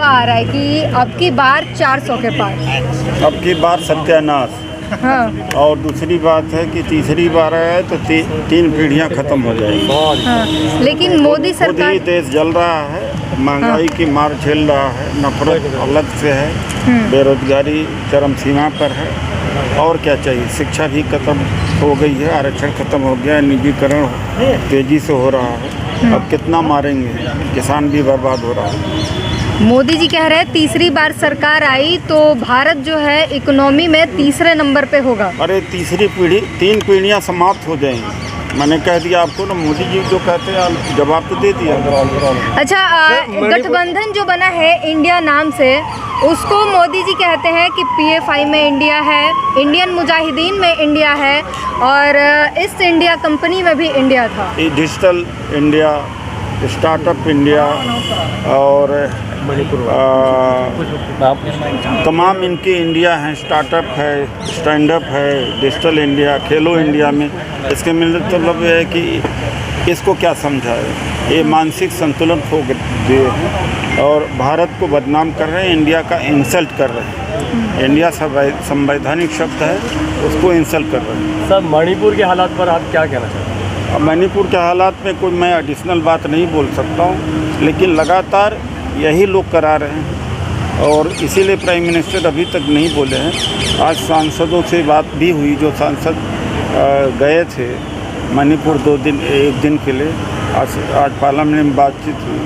आ रहा है कि अब की बार 400 के पार। अब की बार सत्यानाश। हाँ और दूसरी बात है कि तीसरी बार है तो तीन पीढ़ियां खत्म हो जाएगी। हाँ, लेकिन मोदी खुद सरकार ही देश जल रहा है, महंगाई की मार झेल रहा है, नफरत अलग से है, बेरोजगारी चरम सीमा पर है। और क्या चाहिए? शिक्षा भी खत्म हो गई है, आरक्षण खत्म हो गया है, निजीकरण तेजी से हो रहा है। अब कितना मारेंगे? किसान भी बर्बाद हो रहा है। मोदी जी कह रहे हैं तीसरी बार सरकार आई तो भारत जो है इकोनॉमी में तीसरे नंबर पे होगा। अरे तीन पीढ़ियां समाप्त हो जाएंगी। मैंने कह दिया आपको ना, मोदी जी जो कहते हैं जवाब तो दे दिया। अच्छा, गठबंधन जो बना है इंडिया नाम से, उसको मोदी जी कहते हैं कि PFI में इंडिया है, इंडियन मुजाहिदीन में इंडिया है और ईस्ट इंडिया कंपनी में भी इंडिया था। डिजिटल इंडिया, स्टार्टअप इंडिया और तमाम इनके इंडिया हैं। स्टार्टअप है, स्टैंड अप है, डिजिटल इंडिया, खेलो इंडिया में। इसके मतलब ये है कि इसको क्या समझा है, ये मानसिक संतुलन खो दिए हैं और भारत को बदनाम कर रहे हैं, इंडिया का इंसल्ट कर रहे हैं। इंडिया संवैधानिक शब्द है, उसको इंसल्ट कर रहे हैं। सर, मणिपुर के हालात पर आप क्या कहना चाहते हैं? अब मणिपुर के हालात में कोई मैं एडिशनल बात नहीं बोल सकता हूँ, लेकिन लगातार यही लोग करा रहे हैं और इसीलिए प्राइम मिनिस्टर अभी तक नहीं बोले हैं। आज सांसदों से बात भी हुई, जो सांसद गए थे मणिपुर एक दिन के लिए। आज पार्लियामेंट में बातचीत हुई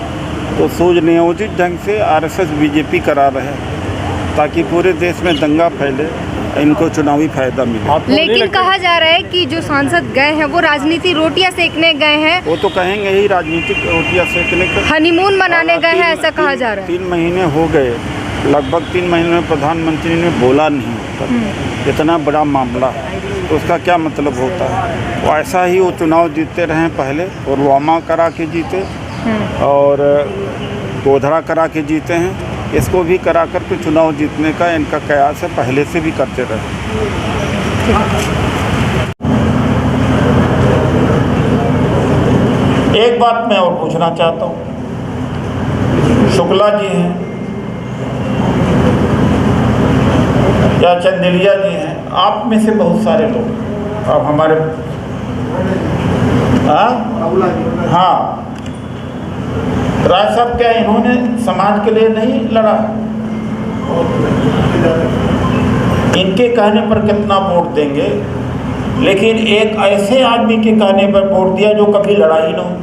तो सुनियोजित ढंग से RSS BJP करा रहे हैं ताकि पूरे देश में दंगा फैले, इनको चुनावी फायदा मिले। लेकिन कहा जा रहा है कि जो सांसद गए हैं वो राजनीति रोटियां सेकने गए हैं। वो तो कहेंगे ही राजनीतिक रोटियां सेकने का, हनीमून मनाने गए हैं, ऐसा कहा जा रहा है। 3 महीने हो गए, लगभग 3 महीने में प्रधानमंत्री ने बोला नहीं। इतना बड़ा मामला तो उसका क्या मतलब होता है? वो ऐसा ही वो चुनाव जीतते रहे पहले, और वामा करा के जीते और गोधरा करा के जीते हैं। इसको भी करा कर के चुनाव जीतने का इनका कयास है, पहले से भी करते रहे। एक बात मैं और पूछना चाहता हूँ, शुक्ला जी हैं या चंदेलिया जी हैं, आप में से बहुत सारे लोग, आप हमारे हाँ, राज साहब क्या इन्होंने समाज के लिए नहीं लड़ा? इनके कहने पर कितना वोट देंगे, लेकिन एक ऐसे आदमी के कहने पर वोट दिया जो कभी लड़ा ही ना हो।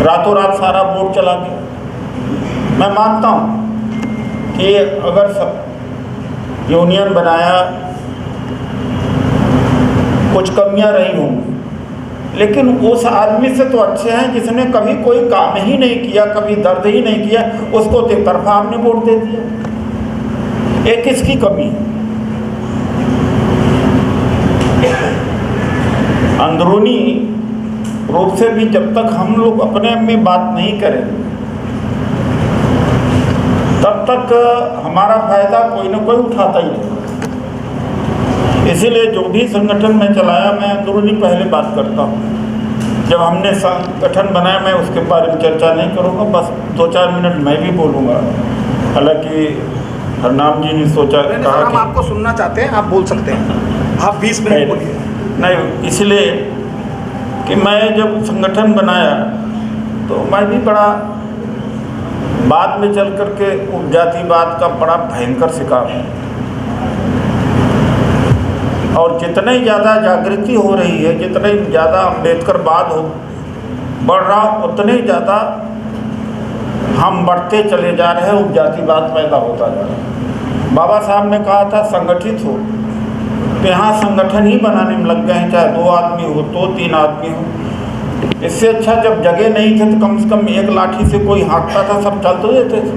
रातों रात सारा वोट चला गया। मैं मानता हूँ कि अगर सब यूनियन बनाया, कुछ कमियां रही होंगी, लेकिन उस आदमी से तो अच्छे हैं जिसने कभी कोई काम ही नहीं किया, कभी दर्द ही नहीं किया, उसको तो तरफा आपने वोट दे दिया। एक किसकी कमी? अंदरूनी रूप से भी जब तक हम लोग अपने में बात नहीं करें, तब तक हमारा फायदा कोई ना कोई उठाता ही नहीं। इसीलिए जो भी संगठन में चलाया, मैं अंदरूनी पहले बात करता हूँ। जब हमने संगठन बनाया, मैं उसके बारे में चर्चा नहीं करूँगा, बस 2-4 मिनट मैं भी बोलूँगा। हालांकि हरनाम जी ने सोचा, कहा हम आपको सुनना चाहते हैं, आप बोल सकते हैं, आप 20 मिनट बोलिए। नहीं, इसलिए कि मैं जब संगठन बनाया तो मैं भी बड़ा, बाद में चल करके उपजातिवाद का बड़ा भयंकर शिकार हूँ। और जितने ज़्यादा जागृति हो रही है, जितने ज़्यादा अम्बेडकरवाद बढ़ रहा, उतने ज़्यादा हम बढ़ते चले जा रहे हैं, उपजातिवाद पैदा होता जा रहा है। बाबा साहब ने कहा था संगठित हो, तो यहाँ संगठन ही बनाने में लग गए हैं, चाहे 2 आदमी हो तो 3 आदमी हो। इससे अच्छा जब जगह नहीं थे तो कम से कम एक लाठी से कोई हाँकता था, सब चल तो देते थे,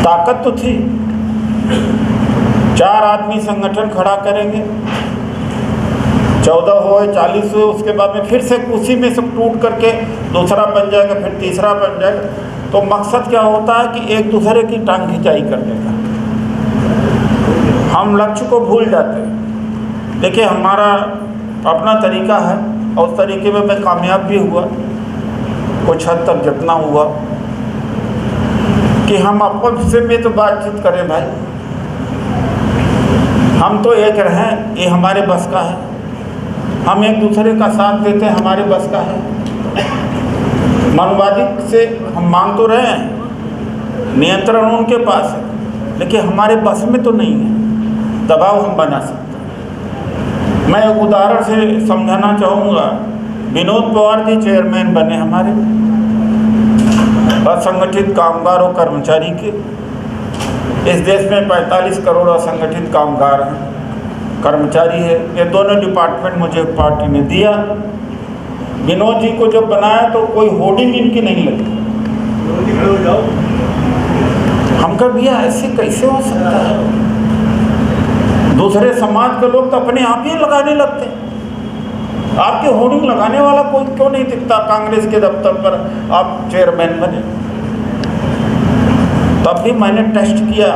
ताकत तो थी। 4 आदमी संगठन खड़ा करेंगे, 14 हो 40 हो, उसके बाद में फिर से उसी में सब टूट करके दूसरा बन जाएगा, फिर तीसरा बन जाएगा। तो मकसद क्या होता है कि एक दूसरे की टांग खिंचाई करने का। हम लक्ष्य को भूल जाते हैं। देखिए, हमारा अपना तरीका है और उस तरीके में मैं कामयाब भी हुआ। कुछ हद तक जितना हुआ कि हम आपस में तो बातचीत करें भाई, हम तो एक रहें, ये हमारे बस का है। हम एक दूसरे का साथ देते हैं, हमारे बस का है। मनवादी से हम मांग तो रहे हैं, नियंत्रण उनके पास है, लेकिन हमारे बस में तो नहीं है दबाव हम बना सकते हैं। मैं एक उदाहरण से समझाना चाहूँगा। विनोद पवार जी चेयरमैन बने हमारे असंगठित कामगार और कर्मचारी के। इस देश में 45 करोड़ असंगठित कामगार हैं, कर्मचारी है। ये दोनों डिपार्टमेंट मुझे पार्टी ने दिया। विनोद जी को जब बनाया तो कोई होर्डिंग इनकी नहीं लगी। हम कहा भैया ऐसे कैसे हो सकता है? दूसरे समाज के लोग तो अपने आप ही लगाने लगते हैं, आपके होर्डिंग लगाने वाला कोई क्यों नहीं दिखता? कांग्रेस के दफ्तर पर आप चेयरमैन बने। तब भी मैंने टेस्ट किया।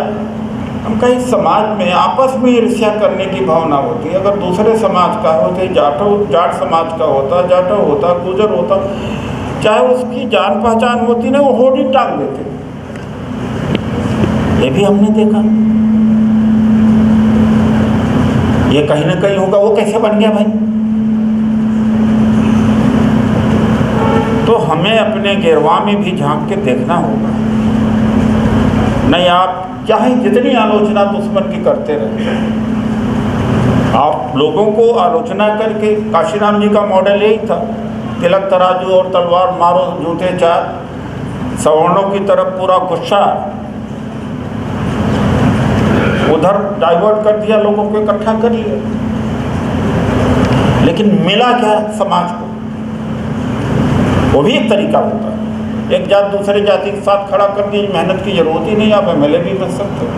हम कहीं समाज में आपस में ईर्ष्या करने की भावना होती है। अगर दूसरे समाज का होते, जाट समाज का होता, जाटो होता, गुजर होता, चाहे उसकी जान पहचान होती ना, वो होर्डिंग टांग देते। ये भी हमने देखा। ये कहीं ना कहीं होगा। वो कैसे बन गया भाई? तो हमें अपने गिरवा में भी झांक के देखना होगा। नहीं आप चाहे जितनी आलोचना दुश्मन की करते रहे, आप लोगों को आलोचना करके, काशीराम जी का मॉडल यही था, तिलक तराजू और तलवार मारो जूते चार, सवर्णों की तरफ पूरा गुस्सा उधर डाइवर्ट कर दिया, लोगों को इकट्ठा कर लिया। लेकिन मिला क्या समाज को? वो भी एक तरीका होता है। एक जात दूसरे जाति के साथ खड़ा कर दी, मेहनत की जरूरत ही नहीं, आप एमएलए भी बन सकते हो।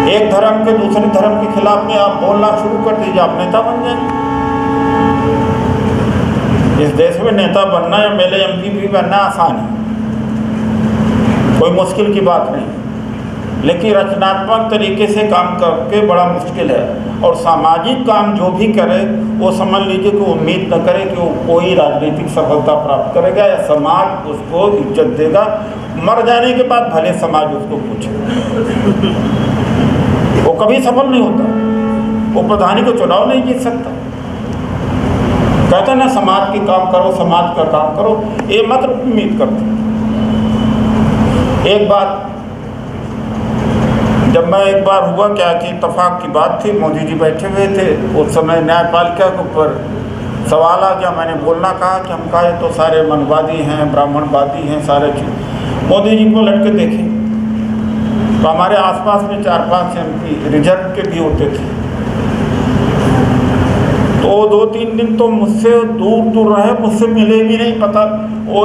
एक धर्म के दूसरे धर्म के खिलाफ में आप बोलना शुरू कर दीजिए, आप नेता बन जाएंगे। इस देश में नेता बनना, एमएलए एमपी भी बनना आसान है, कोई मुश्किल की बात नहीं। लेकिन रचनात्मक तरीके से काम करके बड़ा मुश्किल है। और सामाजिक काम जो भी करे वो समझ लीजिए कि उम्मीद न करे कि वो कोई राजनीतिक सफलता प्राप्त करेगा या समाज उसको इज्जत देगा। मर जाने के बाद भले समाज उसको पूछे, वो कभी सफल नहीं होता। वो प्रधानी को चुनाव नहीं जीत सकता। कहते ना समाज की काम करो, समाज का काम करो, ये मत उम्मीद करते। एक बात जब मैं एक बार हुआ क्या कि इत्तेफाक की बात थी, मोदी जी बैठे हुए थे, उस समय न्यायपालिका के ऊपर सवाल आ गया। मैंने बोलना कहा कि हम कहा तो सारे मनवादी हैं, ब्राह्मणवादी हैं, सारे चीज़। मोदी जी को लटके देखे तो हमारे आसपास में 4-5 एमपी रिजर्व के भी होते थे। तो 2-3 दिन तो मुझसे दूर रहे, मुझसे मिले भी नहीं। पता वो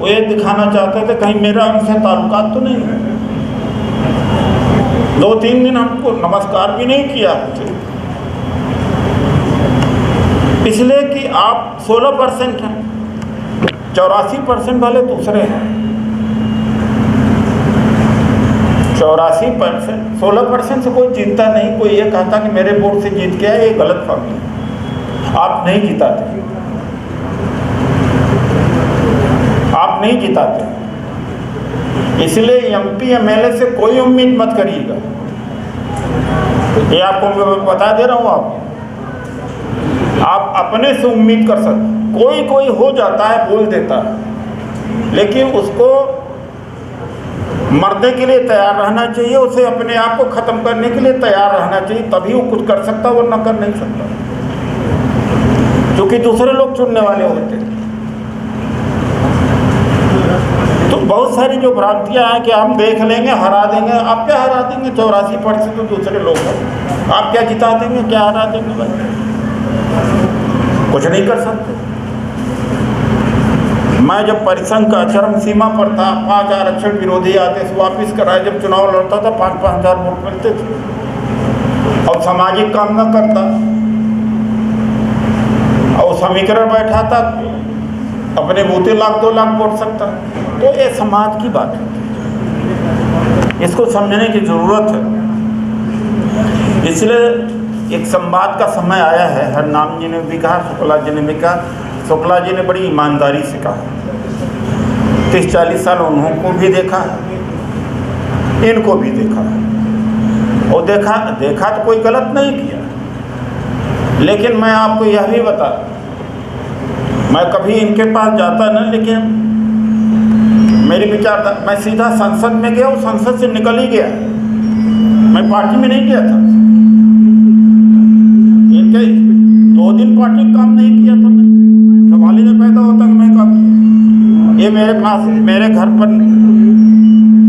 ये दिखाना चाहते थे कहीं मेरा उनसे ताल्लुकात तो नहीं है। 2-3 दिन हमको नमस्कार भी नहीं किया। इसलिए कि आप 16% हैं, 84% वाले दूसरे हैं। 84%, 16% से कोई जीतता नहीं। कोई ये कहता कि मेरे वोट से जीत गया, ये गलत फहमी है। आप नहीं जिताते, आप नहीं जिताते। इसलिए एमपी एमएलए से कोई उम्मीद मत करिएगा। ये आपको मैं बता दे रहा हूँ। आप अपने से उम्मीद कर सकते। कोई हो जाता है, बोल देता है, लेकिन उसको मरने के लिए तैयार रहना चाहिए। उसे अपने आप को ख़त्म करने के लिए तैयार रहना चाहिए, तभी वो कुछ कर सकता, वरना कर नहीं सकता। क्योंकि दूसरे लोग चुनने वाले होते हैं। तो बहुत सारी जो भ्रांतियाँ हैं कि हम देख लेंगे, हरा देंगे। आप क्या हरा देंगे? 84% तो दूसरे लोग हैं। आप क्या जिता देंगे, क्या हरा देंगे? भाई कुछ नहीं कर सकते। मैं जब परिसंघ का चरम सीमा पर था, 5 आरक्षण विरोधी आदेश वापिस कराए, जब चुनाव लड़ता था 5-5 हज़ार वोट मिलते थे। और सामाजिक काम न करता और समीकरण बैठाता, अपने बूते 1-2 लाख वोट सकता। तो ये समाज की बात है, इसको समझने की ज़रूरत है। इसलिए एक संवाद का समय आया है। हरनाम जी ने भी कहा, शुक्ला जी ने भी कहा, शुक्ला जी ने बड़ी ईमानदारी से कहा, 30-40 साल उनको भी देखा है, इनको भी देखा है, और देखा तो कोई गलत नहीं किया। लेकिन मैं आपको यह भी बता, मैं कभी इनके पास जाता ना, लेकिन मेरी विचारधारा, मैं सीधा संसद में गया और संसद से निकल ही गया, मैं पार्टी में नहीं गया था। इनके 2 दिन पार्टी काम नहीं किया था, मैं सवाल ही नहीं पैदा होता कि मैं कब, ये मेरे पास मेरे घर पर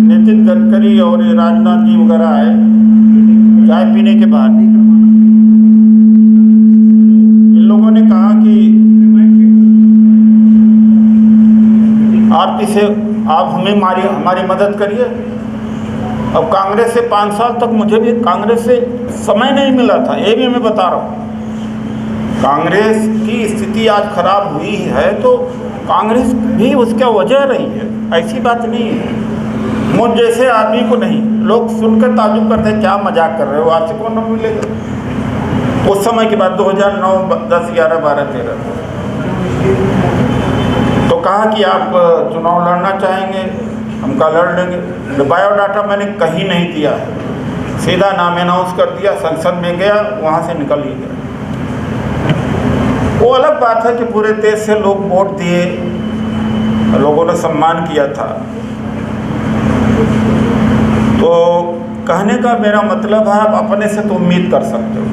नितिन गडकरी और राजनाथ जी वगैरह आए चाय पीने के बाद, इन लोगों ने कहा कि आप हमें हमारी मदद करिए। अब कांग्रेस से 5 साल तक मुझे भी कांग्रेस से समय नहीं मिला था, ये भी मैं बता रहा हूँ। कांग्रेस की स्थिति आज खराब हुई है तो कांग्रेस भी उसका वजह रही है, ऐसी बात नहीं है। मुझ जैसे आदमी को नहीं, लोग सुनकर ताजुब करते हैं, क्या मजाक कर रहे हो, आपसे कौन न मिलेगा। उस समय की बात 2009, 10, 11, 12, 13 तो कहा कि आप चुनाव लड़ना चाहेंगे, हम कहा लड़ लेंगे। बायोडाटा मैंने कहीं नहीं दिया है, सीधा नाम अनाउंस कर दिया, संसद में गया, वहाँ से निकल ही गया। वो अलग बात है कि पूरे देश से लोग वोट दिए, लोगों ने सम्मान किया था। तो कहने का मेरा मतलब है, आप अपने से तो उम्मीद कर सकते हो,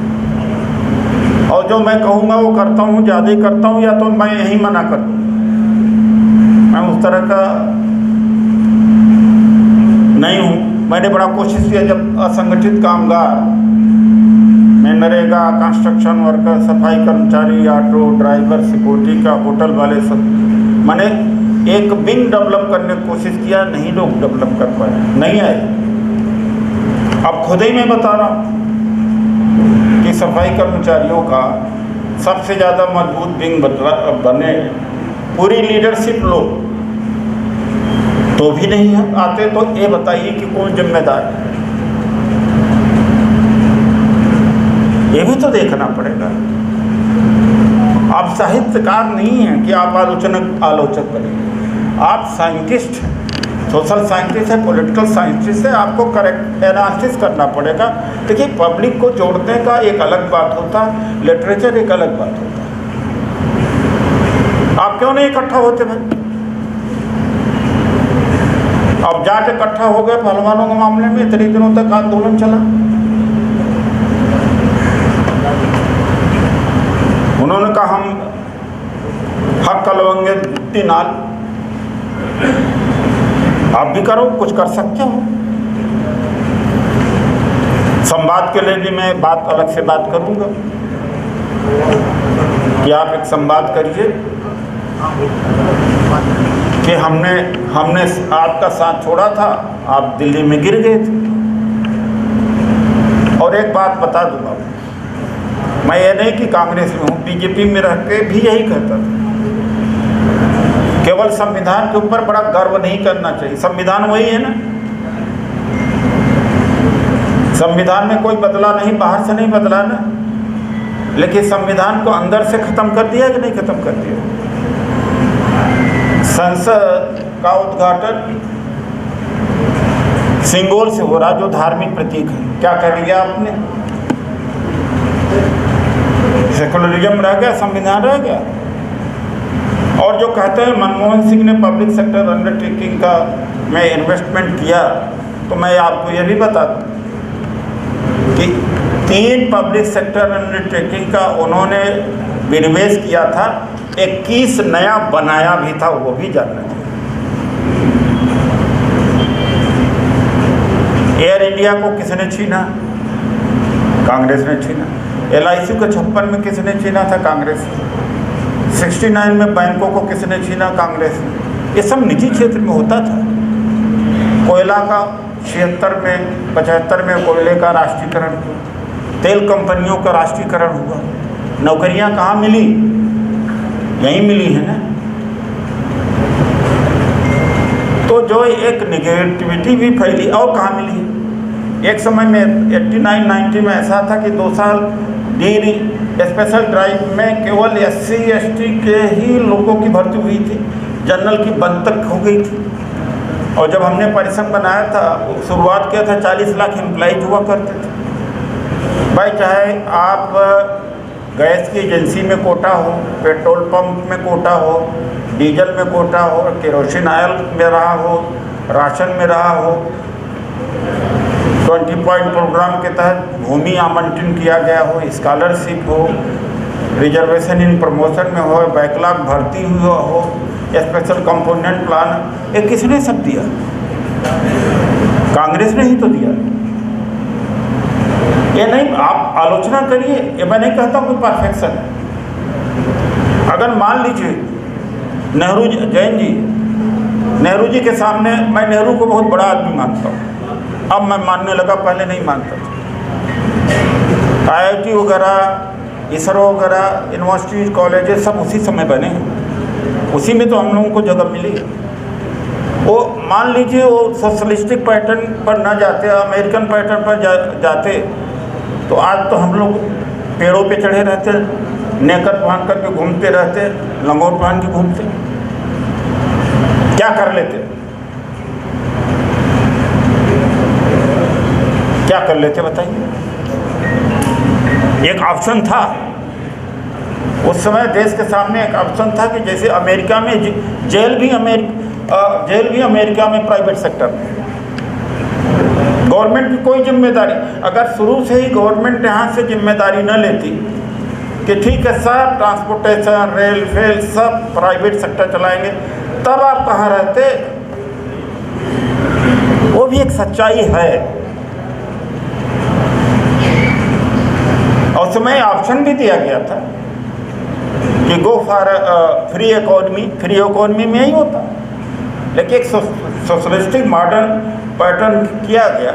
और जो मैं कहूँगा वो करता हूँ, ज़्यादा ही करता हूँ, या तो मैं यही मना कर दूँ। मैं उस तरह का नहीं हूँ। मैंने बड़ा कोशिश किया, जब असंगठित कामगार में नरेगा, कंस्ट्रक्शन वर्कर, सफाई कर्मचारी, ऑटो ड्राइवर, सिक्योरिटी का, होटल वाले, सब मैंने एक विंग डेवलप करने की कोशिश किया, नहीं लोग डेवलप कर पाए, नहीं आए। अब खुद ही मैं बता रहा हूँ कि सफाई कर्मचारियों का सबसे ज़्यादा मजबूत विंग बने, पूरी लीडरशिप लोग तो भी नहीं आते। तो ये बताइए कि कौन जिम्मेदार है, ये भी तो देखना पड़ेगा। आप साहित्यकार नहीं हैं कि आप आलोचक बनेंगे, आप साइंटिस्ट हैं, सोशल साइंटिस्ट है, पॉलिटिकल साइंटिस्ट है, आपको करेक्ट एनालिसिस करना पड़ेगा। देखिए, पब्लिक को जोड़ने का एक अलग बात होता है, लिटरेचर एक अलग बात होता है। आप क्यों नहीं इकट्ठा होते भाई? अब जाके इकट्ठा हो गए पहलवानों के मामले में, इतने दिनों तक आंदोलन चला, उन्होंने कहा हम हक लवेंगे 3 नाल, आप भी करो, कुछ कर सकते हो। संवाद के लिए भी मैं बात अलग से बात करूंगा कि आप एक संवाद करिए कि हमने आपका साथ छोड़ा था, आप दिल्ली में गिर गए थे। और एक बात बता दूंगा, मैं ये नहीं कि कांग्रेस में हूँ, बीजेपी में रह के भी यही कहता था, केवल संविधान के ऊपर बड़ा गर्व नहीं करना चाहिए। संविधान वही है ना, संविधान में कोई बदला नहीं, बाहर से नहीं बदला ना, लेकिन संविधान को अंदर से खत्म कर दिया कि नहीं खत्म कर दिया। संसद का उद्घाटन सिंगोल से हो रहा, जो धार्मिक प्रतीक है, क्या कर लिया आपने? सेकुलरिज्म रह गया, संविधान रह गया। और जो कहते हैं मनमोहन सिंह ने पब्लिक सेक्टर अंडरटेकिंग का में इन्वेस्टमेंट किया, तो मैं आपको ये भी बता दूं कि 3 पब्लिक सेक्टर अंडरटेकिंग का उन्होंने विनिवेश किया था, 21 नया बनाया भी था, वो भी जानना चाहिए। एयर इंडिया को किसने छीना? कांग्रेस ने छीना। LIC को 56 में किसने छीना था? कांग्रेस। 69 में बैंकों को किसने छीना? कांग्रेस। ये सब निजी क्षेत्र में होता था। कोयला का 76 में 75 में कोयले का राष्ट्रीयकरण हुआ, तेल कंपनियों का राष्ट्रीयकरण हुआ। नौकरियां कहाँ मिली? यहीं मिली है ना। तो जो एक निगेटिविटी भी फैली, और कहाँ मिली है? एक समय में 89-90 में ऐसा था कि 2 साल डी स्पेशल ड्राइव में केवल SC ST के ही लोगों की भर्ती हुई थी, जनरल की बंद तक हो गई थी। और जब हमने परिसंघ बनाया था, शुरुआत किया था, 40 लाख एम्प्लॉइज हुआ करते थे। भाई चाहे आप गैस की एजेंसी में कोटा हो, पेट्रोल पंप में कोटा हो, डीजल में कोटा हो, केरोसिन ऑयल में रहा हो, राशन में रहा हो, 20 पॉइंट प्रोग्राम के तहत भूमि आवंटन किया गया हो, स्कॉलरशिप हो, रिजर्वेशन इन प्रमोशन में हो, बैकलॉग भर्ती हुआ हो, स्पेशल कंपोनेंट प्लान, ये किसने सब दिया? कांग्रेस ने ही तो दिया। ये नहीं, आप आलोचना करिए, ये मैं नहीं कहता कोई परफेक्शन है। अगर मान लीजिए नेहरू जैन जी, नेहरू जी के सामने मैं नेहरू को बहुत बड़ा आदमी मानता हूँ, अब मैं मानने लगा, पहले नहीं मानता था। IIT वगैरह, इसरो वगैरह, यूनिवर्सिटीज, कॉलेजेस सब उसी समय बने हैं, उसी में तो हम लोगों को जगह मिली है। वो मान लीजिए वो सोशलिस्टिक पैटर्न पर ना जाते, अमेरिकन पैटर्न पर जाते, तो आज तो हम लोग पेड़ों पे चढ़े रहते, नेकर पहन करके घूमते रहते, लंगोट पहन के घूमते, क्या कर लेते? क्या कर लेते बताइए? एक ऑप्शन था उस समय, देश के सामने एक ऑप्शन था कि जैसे अमेरिका में जेल भी अमेरिका में प्राइवेट सेक्टर में, गवर्नमेंट की कोई जिम्मेदारी, अगर शुरू से ही गवर्नमेंट यहाँ से जिम्मेदारी न लेती कि ठीक है सब ट्रांसपोर्टेशन, रेल फेल सब प्राइवेट सेक्टर चलाएंगे, तब आप कहाँ रहते? वो भी एक सच्चाई है। और समय ऑप्शन भी दिया गया था कि गो फॉर फ्री इकोनॉमी में ही होता, लेकिन एक सोशलिस्टिक मॉडर्न पैटर्न किया गया,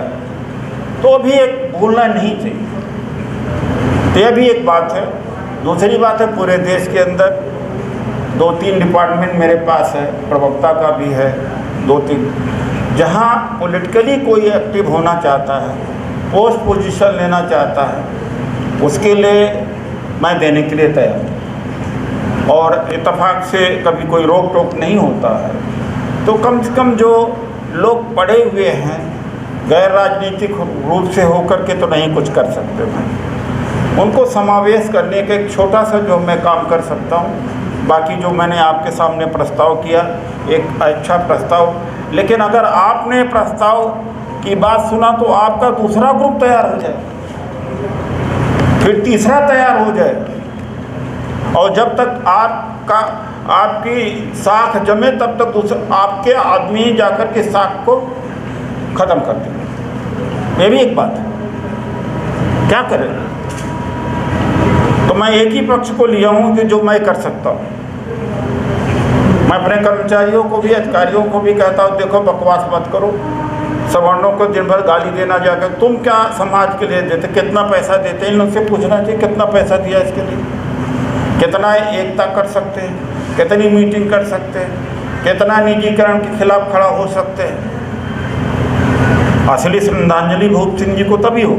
तो भी एक भूलना नहीं चाहिए। तो यह भी एक बात है। दूसरी बात है, पूरे देश के अंदर 2-3 डिपार्टमेंट मेरे पास है, प्रवक्ता का भी है 2-3, जहाँ पॉलिटिकली कोई एक्टिव होना चाहता है, पोस्ट पोजीशन लेना चाहता है, उसके लिए मैं देने के लिए तैयार हूँ। और इत्तेफाक से कभी कोई रोक टोक नहीं होता है, तो कम से कम जो लोग पढ़े हुए हैं, गैर राजनीतिक रूप से होकर के तो नहीं कुछ कर सकते भाई, उनको समावेश करने का एक छोटा सा जो मैं काम कर सकता हूँ। बाकी जो मैंने आपके सामने प्रस्ताव किया, एक अच्छा प्रस्ताव, लेकिन अगर आपने प्रस्ताव की बात सुना तो आपका दूसरा ग्रुप तैयार हो जाए, फिर तीसरा तैयार हो जाए, और जब तक आपकी साख जमे तब तक दूसरे आपके आदमी जाकर के साख को ख़त्म कर दें। ये भी एक बात है, क्या करें? तो मैं एक ही पक्ष को लिया हूँ कि जो मैं कर सकता हूँ। मैं अपने कर्मचारियों को भी, अधिकारियों को भी कहता हूँ, देखो बकवास मत करो, सवर्णों को दिन भर गाली देना जाकर, तुम क्या समाज के लिए देते, कितना पैसा देते, इन लोग से पूछना चाहिए कितना पैसा दिया इसके लिए, कितना एकता कर सकते हैं, कितनी मीटिंग कर सकते हैं, कितना निजीकरण के खिलाफ खड़ा हो सकते हैं। असली श्रद्धांजलि भूप सिंह जी को तभी हो,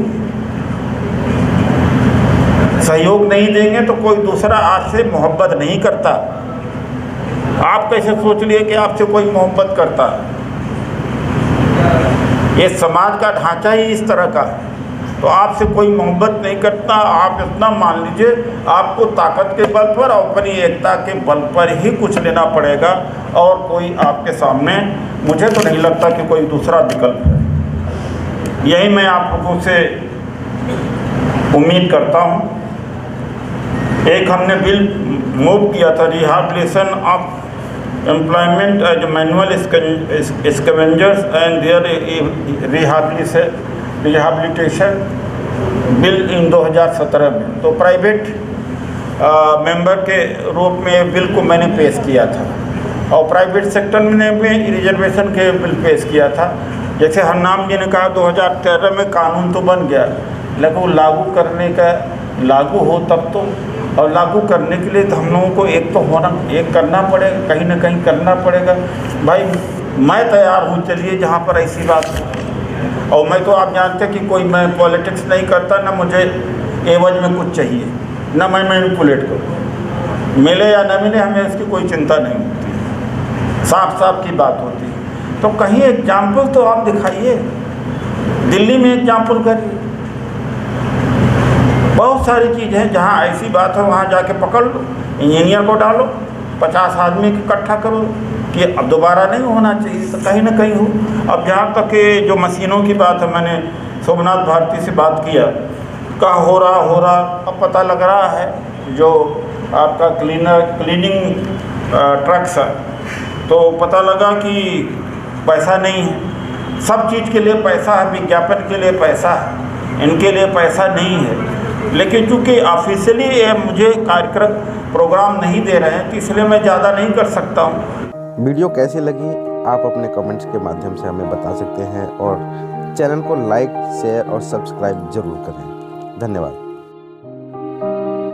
सहयोग नहीं देंगे तो कोई दूसरा आपसे मोहब्बत नहीं करता। आप कैसे सोच लिए कि आपसे कोई मोहब्बत करता है? ये समाज का ढांचा ही इस तरह का है, तो आपसे कोई मोहब्बत नहीं करता। आप इतना मान लीजिए, आपको ताकत के बल पर और अपनी एकता के बल पर ही कुछ लेना पड़ेगा, और कोई आपके सामने मुझे तो नहीं लगता कि कोई दूसरा विकल्प है। यही मैं आप लोगों से उम्मीद करता हूँ। एक हमने बिल मूव किया था, rehabilitation of employment as manual scavengers and their rehabilitation bill in 2017 में। तो प्राइवेट मेंबर के रूप में बिल को मैंने पेश किया था, और प्राइवेट सेक्टर में भी रिजर्वेशन के बिल पेश किया था। जैसे हरनाम जी ने कहा 2013 में कानून तो बन गया, लेकिन वो लागू हो तब तो, और लागू करने के लिए तो हम लोगों को एक करना पड़ेगा, कहीं ना कहीं करना पड़ेगा। भाई मैं तैयार हूँ, चलिए जहाँ पर ऐसी बात है। और मैं तो आप जानते हैं कि कोई मैं पॉलिटिक्स नहीं करता, ना मुझे एवज में कुछ चाहिए। ना मैं मैनिपुलेट करूँ। मिले या न मिले हमें इसकी कोई चिंता नहीं होती है, साफ साफ की बात होती है। तो कहीं एग्जाम्पल तो आप दिखाइए, दिल्ली में एग्जाम्पल करिए। बहुत सारी चीज़ हैं जहाँ ऐसी बात है वहाँ जाके पकड़ लो, इंजीनियर को डालो, 50 आदमी इकट्ठा करो कि अब दोबारा नहीं होना चाहिए, तो कहीं ना कहीं हो। अब जहाँ तक कि जो मशीनों की बात है, मैंने सोमनाथ भारती से बात किया, का हो रहा, अब पता लग रहा है जो आपका क्लीनिंग ट्रक्स है, तो पता लगा कि पैसा नहीं है। सब चीज़ के लिए पैसा है, विज्ञापन के लिए पैसा है, इनके लिए पैसा नहीं है। लेकिन चूँकि ऑफिशियली मुझे कार्यक्रम प्रोग्राम नहीं दे रहे हैं, तो इसलिए मैं ज़्यादा नहीं कर सकता हूँ। वीडियो कैसी लगी आप अपने कमेंट्स के माध्यम से हमें बता सकते हैं और चैनल को लाइक, शेयर और सब्सक्राइब ज़रूर करें। धन्यवाद।